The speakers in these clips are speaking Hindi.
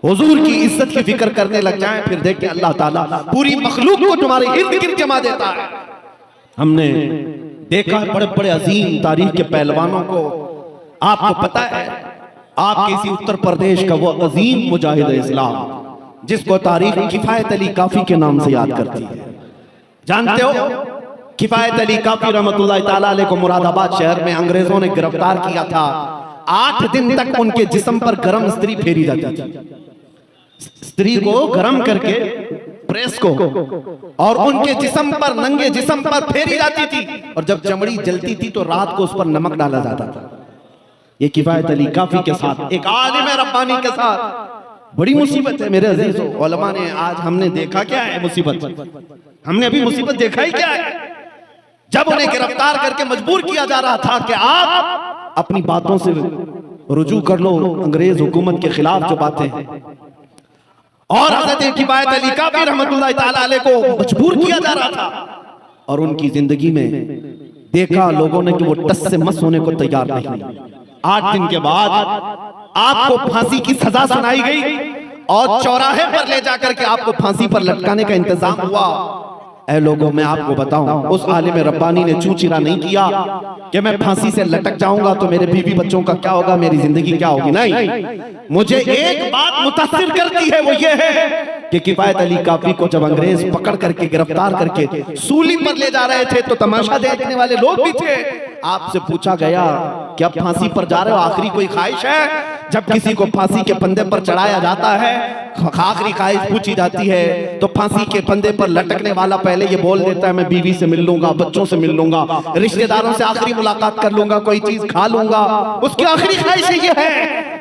हुजूर की इज्जत की फिक्र करने लग जाएं, फिर देख के अल्लाह ताला पूरी मखलूक को तुम्हारे इर्द गिर्द जमा देता है। हमने देखा बड़े बड़े अजीम तारीख के पहलवानों को। आपको पता है, आपके इसी उत्तर प्रदेश का वो अजीम मुजाहिद इस्लाम जिसको तारीख किफायत अली काफी के नाम से याद करती है। जानते हो, किफायत अली काफी रहमतुल्लाह ताला अलैह को मुरादाबाद शहर में अंग्रेजों ने गिरफ्तार किया था। 8 दिन तक उनके जिस्म पर गरम स्त्री फेरी जाती थी। स्त्री को गरम करके प्रेस को और उनके जिस्म पर, नंगे जिस्म पर फेरी जाती थी, और जब चमड़ी जलती थी तो रात को उस पर नमक डाला जाता था। ये किफायत अली काफी के साथ, एक आलिम रब्बानी के साथ बड़ी मुसीबत है मेरे अजीजों। उलमा ने आज हमने देखा क्या है मुसीबत, हमने अभी मुसीबत देखा ही क्या है। जब उन्हें गिरफ्तार करके मजबूर किया जा रहा था कि आप अपनी बातों से रुजू कर लो अंग्रेज हुकूमत के खिलाफ जो बातें हैं, और हज़रत किफायत अली काफी रहमतुल्लाह ताला अलैह को मजबूर किया जा रहा था। और उनकी जिंदगी में देखा लोगों ने कि वो टस से मस होने को तैयार नहीं। 8 दिन के बाद आपको फांसी की सजा सुनाई गई और चौराहे पर ले जाकर के आपको फांसी पर लटकाने का इंतजाम हुआ। ऐ लोगों, मैं आपको बताऊं, उस आलिम रब्बानी ने चूचिरा नहीं किया कि मैं फांसी से लटक जाऊंगा तो मेरे बीवी बच्चों का क्या होगा, मेरी जिंदगी क्या होगी। नहीं, मुझे एक बात मुतासिर करती है, वो ये है कि किफायत अली काफी को जब अंग्रेज पकड़ करके गिरफ्तार करके सूली पर ले जा रहे थे तो तमाशा देखने वाले लोग भी थे। आपसे पूछा गया कि अब फांसी पर जा रहे हो, आखिरी कोई ख्वाहिश है? जब किसी को फांसी के फंदे पर चढ़ाया जाता है, आखिरी ख्वाहिश पूछी जाती है, तो फांसी के फंदे पर लटकने वाला पहले ये बोल देता है मैं बीवी से मिल लूंगा, बच्चों से मिल लूंगा, रिश्तेदारों से आखिरी मुलाकात कर लूंगा, कोई चीज खा लूंगा। उसकी आखिरी ख्वाहिश ये है।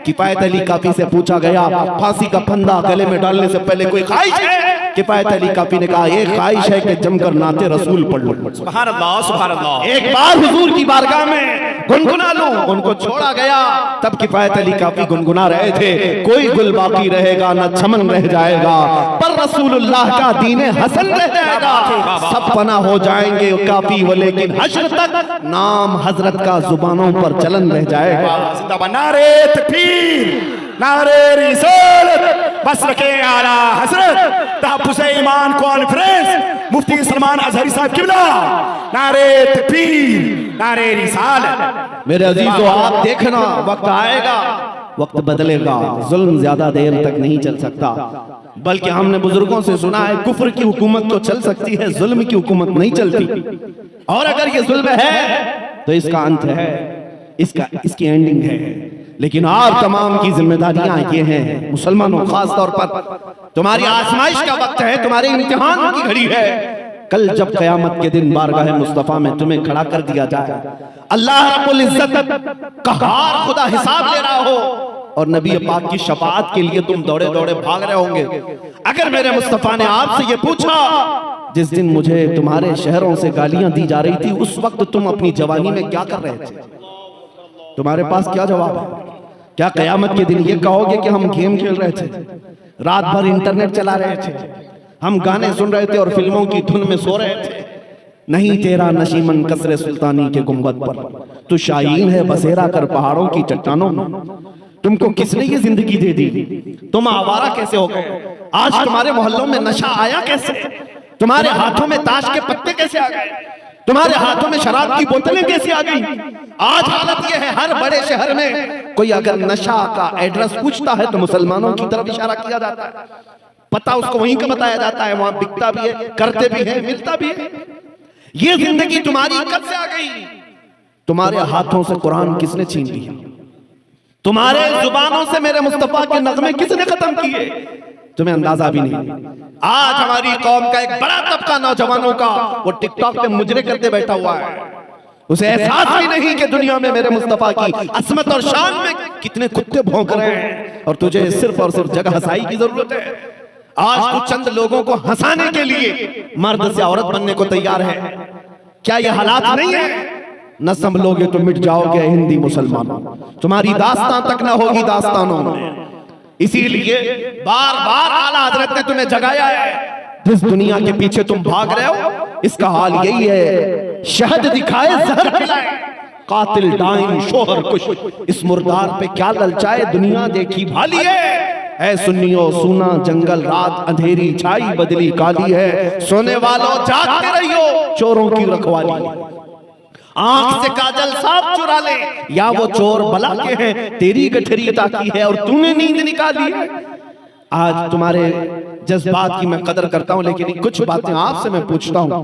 किफायत अली काफी से पूछा गया फांसी का फंदा गले में डालने से पहले कोई ख्वाहिश है? किफायत अली काफी ने कहा एक ख्वाहिश है कि जमकर नाते रसूल पढ़ लो। सुभान अल्लाह, सुभान अल्लाह। एक बार हुजूर की बारगाह में गुनगुना लूं। उनको छोड़ा गया, तब किफायत अली काफी गुनगुना रहे थे, कोई गुल बाकी रहेगा न चमन रह जाएगा, पर रसूलुल्लाह का दीन हसन रह जाएगा। सब फना हो जाएंगे काफी वो, लेकिन हश्र तक नाम हजरत का जुबानों पर चलन रह जाएगा। नारे तकबीर, नारे रिसालत, बसर के आला हजरत तहफ्फुज़ ईमान कॉन्फ्रेंस मुफ्ती सलमान अजहरी साहब किबला, नारे तकबीर, नारे रिसालत। मेरे अजीजों, आप देखना वक्त आएगा, वक्त बदलेगा, जुल्म ज्यादा देर तक नहीं चल सकता। बल्कि हमने बुजुर्गों से सुना है कुफ्र की हुकूमत तो चल सकती है, जुल्म की हुकूमत नहीं चलती। और अगर ये जुल्म है तो इसका अंत है, इसकी एंडिंग है। लेकिन आप तमाम की जिम्मेदारियां ये हैं, मुसलमानों खास तौर पर तुम्हारी आजमाइश का वक्त है, तुम्हारे इम्तिहान की घड़ी है। कल जब कयामत के दिन बारगाह मुस्तफा में तुम्हें खड़ा कर दिया जाए, अल्लाह रब्बुल इज्जत कहार खुदा हिसाब ले रहा हो और नबी पाक की शफाअत के लिए तुम दौड़े दौड़े भाग रहे होंगे। अगर मेरे मुस्तफा ने आपसे ये पूछा जिस दिन मुझे तुम्हारे शहरों से गालियां दी जा रही थी, उस वक्त तुम अपनी जवानी में क्या कर रहे थे? तुम्हारे पास क्या जवाब है? क्या कयामत के दिन ये कहोगे कि हम गेम खेल रहे थे, रात भर इंटरनेट चला रहे थे, हम गाने सुन रहे थे और फिल्मों की धुन में सो रहे थे? नहीं, तेरा नशीमन कसरे सुल्तानी के गुंबद पर, तू शाहीन है बसेरा कर पहाड़ों की चट्टानों में। तुमको किसने ये जिंदगी दे दी? तुम आवारा कैसे हो गए? आज तुम्हारे मोहल्लों में नशा आया कैसे? तुम्हारे हाथों में ताश के पत्ते कैसे आ गए? तुम्हारे हाथों में शराब की बोतलें कैसे आ गई? आज हालत यह है, हर बड़े शहर में कोई अगर नशा का एड्रेस पूछता है तो मुसलमानों की तरफ इशारा किया जाता है, पता उसको वहीं का बताया जाता है, वहां बिकता भी है, करते भी है, मिलता भी है। ये जिंदगी तुम्हारी कब से आ गई? तुम्हारे हाथों से कुरान किसने छीन लिया? तुम्हारे जुबानों से मेरे मुस्तफा के नगमे किसने खत्म किए? तुम्हें अंदाजा भी नहीं। आज हमारी कौम का एक बड़ा तबका नौजवानों का वो टिकटॉक पे मुजरे करते बैठा हुआ है, उसे एहसास भी नहीं कि दुनिया में मेरे मुस्तफा की असमत और शान में कितने कुत्ते भौंक रहे हैं, और तुझे सिर्फ और सिर्फ जगह हंसाई की जरूरत है। आज तू चंद लोगों को हंसाने के लिए मर्द से औरत बनने को तैयार है। क्या ये हालात नहीं है? न संभलोगे तो मिट जाओगे हिंदी मुसलमानों, तुम्हारी दास्तां तक ना होगी दास्तानों में। इसीलिए बार बार आला हजरत ने तुम्हें जगाया है। जिस दुनिया के पीछे तुम भाग रहे हो, इसका हाल यही है, शहद दिखाए जहर पिलाए, कातिल डाइन शोहर कुश, इस मुर्दार पे क्या ललचाए दुनिया देखी भाली है। ऐ सुन्नियों सूना जंगल रात अंधेरी छाई बदली काली है, सोने वालों जागते रहियो चोरों की रखवाली। आंख से काजल साफ चुरा ले, या वो चोर बला के हैं तेरी गठरी ताकी है और तूने नींद निकाली है। आज तुम्हारे जज्बात की मैं कदर करता हूं, लेकिन कुछ बातें आपसे मैं पूछता हूं।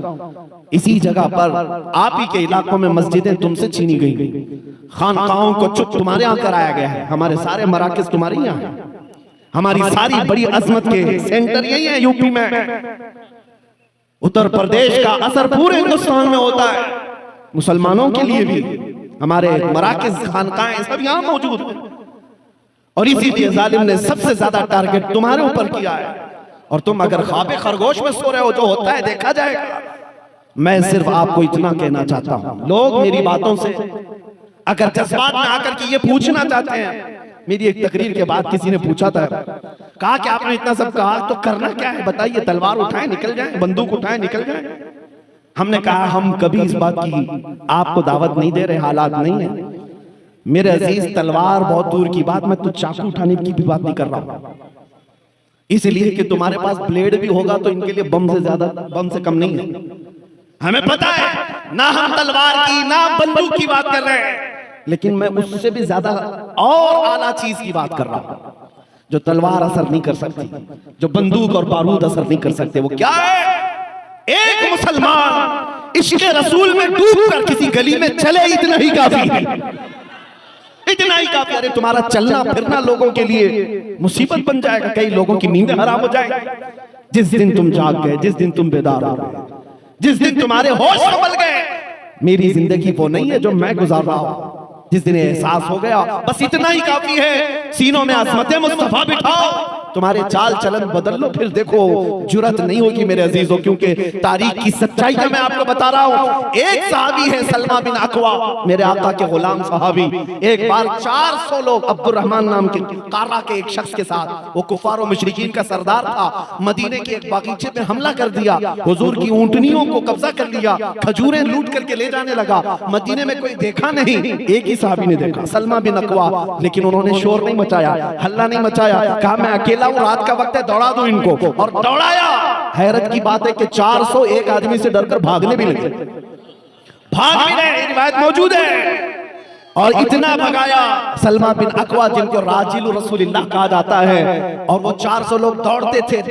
इसी जगह पर आप ही के इलाकों में मस्जिदें तुमसे छीनी गई, खानकाहों को चुप तुम्हारे यहाँ कराया गया है, हमारे सारे मराकज तुम्हारे यहाँ हैं, हमारी सारी बड़ी अजमत के सेंटर यही है यूपी में। उत्तर प्रदेश का असर पूरे हिंदुस्तान में होता है, मुसलमानों के लिए भी हमारे मराकज खानकाहें सब यहाँ मौजूद हैं। और इसीलिए जालिम ने सबसे ज्यादा टारगेट तुम्हारे ऊपर किया है, और तुम अगर ख्वाबे खरगोश में सो रहे हो, जो होता है देखा जाएगा। मैं सिर्फ आपको इतना कहना चाहता हूं, लोग मेरी बातों से अगर जज्बात में आकर के ये पूछना चाहते हैं। मेरी एक तकरीर के बाद किसी ने पूछा था, कहा कि आपने इतना सब कहा तो करना क्या है बताइए, तलवार उठाए निकल जाए, बंदूक उठाए निकल जाए। हमने कहा हम कभी इस बात की आपको दावत नहीं दे रहे, हालात नहीं है मेरे अजीज। तलवार बहुत दूर की बात, मैं तो चाकू उठाने की भी बात नहीं कर रहा हूं, इसलिए कि तुम्हारे पास ब्लेड भी होगा तो इनके लिए बम से ज्यादा, बम से कम नहीं है। हमें पता है ना हम तलवार की ना बंदूक की बात कर रहे हैं, लेकिन मैं उससे भी ज्यादा और आला चीज की बात कर रहा हूं, जो तलवार असर नहीं कर सकती, जो बंदूक और बारूद असर नहीं कर सकते। वो क्या है? एक मुसलमान इश्क़ रसूल में डूबकर किसी गली में चले, इतना ही काफी है, इतना ही काफी। अरे तुम्हारा चलना फिरना लोगों के लिए मुसीबत बन जाएगा, कई लोगों की नींद हराम हो जाएगी। जिस दिन तुम जाग गए, जिस दिन तुम बेदार हो गए, जिस दिन तुम्हारे होश संभल गए, मेरी जिंदगी वो नहीं है जो मैं गुजार रहा हूं। जिस दिन एहसास हो गया बस इतना ही काफी है, सीनों में अज़मते मुस्तफा बिठाओ, तुम्हारे चाल चलन बदल लो, फिर देखो जुरत नहीं होगी मेरे अजीजों, क्योंकि तारीख की सच्चाई का मैं आपको बता रहा हूं। एक सहाबी है सलमा बिन अकवा, मेरे आका के गुलाम सहाबी, एक बार 400 लोग अब्दुर्रहमान नाम के कारा के एक शख्स के साथ, वो कुफार और मुशरिकीन का सरदार था, मदीने के एक बागीचे पे हमला कर दिया, हुजूर की ऊंटनियों को कब्जा कर लिया, खजूरें लूट करके ले जाने लगा। मदीने में कोई देखा नहीं, एक ही सहाबी ने देखा, सलमा बिन अकवा, लेकिन उन्होंने शोर नहीं मचाया, हल्ला नहीं मचाया, कहा मैं अकेला हूं, रात का वक्त है, दौड़ा दो इनको, और दौड़ाया। हैरत की बात है कि 401 आदमी से डरकर भागने भी लगे, भाग भी रहे, रिवायत मौजूद है। और इतना भगाया सलमा बिन अकवा, जिनको राजिलु रसूलिल्लाह कहा जाता है, और वो 400 लोग दौड़ते थे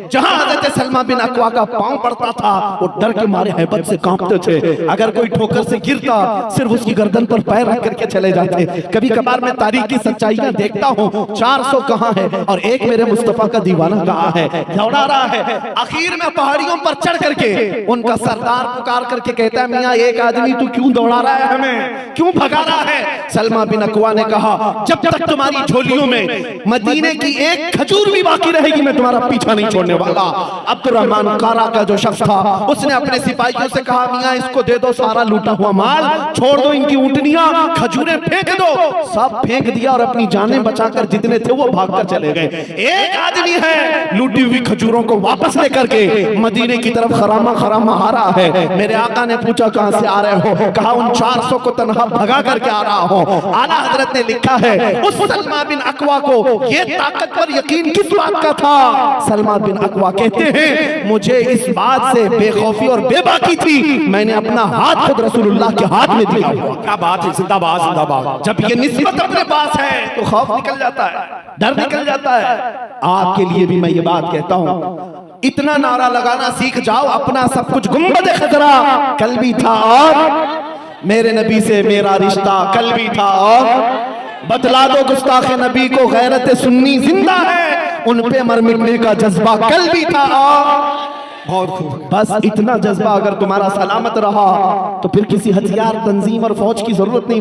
जहां हज़रत सलमा बिन अकवा का पांव पड़ता था, वो डर के मारे हैबत से कांपते थे। अगर कोई ठोकर से गिरता, सिर्फ उसकी गर्दन पर पैर रख करके चले जाते। कभी कभार मैं तारीख की सच्चाइयां देखता हूँ, 400 कहाँ है और एक मेरे मुस्तफा का दीवाना कहाँ है, दौड़ा रहा है। आखिर में पहाड़ियों पर चढ़ करके उनका सरदार पुकार करके कहता है, मियां एक आदमी तू क्यों दौड़ा रहा है, हमें क्यों भगा रहा है? सलमा बिन अकवा ने कहा, जब तक तुम्हारी झोलियों में मदीने की एक खजूर भी बाकी रहेगी, मैं तुम्हारा पीछा नहीं छोड़ने वाला। अब्दुर्रहमान कारा का जो शख्स था, उसने अपने सिपाहियों से कहा, मियां इसको दे दो सारा लूटा हुआ माल, छोड़ दो इनकी ऊंटनियां, खजूरें फेंक दो। सब फेंक दिया और अपनी जानें बचाकर जितने थे वो भागकर चले गए। एक आदमी है लूटी हुई खजूरों को वापस लेकर के मदीने की तरफ खरामा खरामा आ रहा है। मेरे आका ने पूछा कहां से आ रहे हो? कहा उन 400 को तनहा भगा करके आ रहा हूं। आला हजरत ने लिखा है, उस सलमा बिन अकवा को ये ताकतवर यकीन किस बात का था? सलमा बिन अकवा कहते हैं, मुझे इस बात से बेखौफी और बेबाकी थी, मैंने अपना हाथ खुद रसूलुल्लाह के हाथ में दिया। क्या बात है, जिंदाबाद जिंदाबाद। जब ये निस्बत अपने पास है तो खौफ निकल जाता है, डर निकल जाता है। आपके लिए भी मैं ये बात कहता हूं, इतना नारा लगाना सीख जाओ, अपना सब कुछ गुंबद खतरा कल भी था और मेरे नबी से मेरा रिश्ता कल भी था, और बतला दो गुस्ताखे नबी को गैरत सुन्नी जिंदा है, उन पे मर मिटने का जज्बा कल भी था। बहुत खूब, बस इतना जज्बा अगर तुम्हारा सलामत रहा तो फिर किसी हथियार तंजीम और फौज की जरूरत नहीं।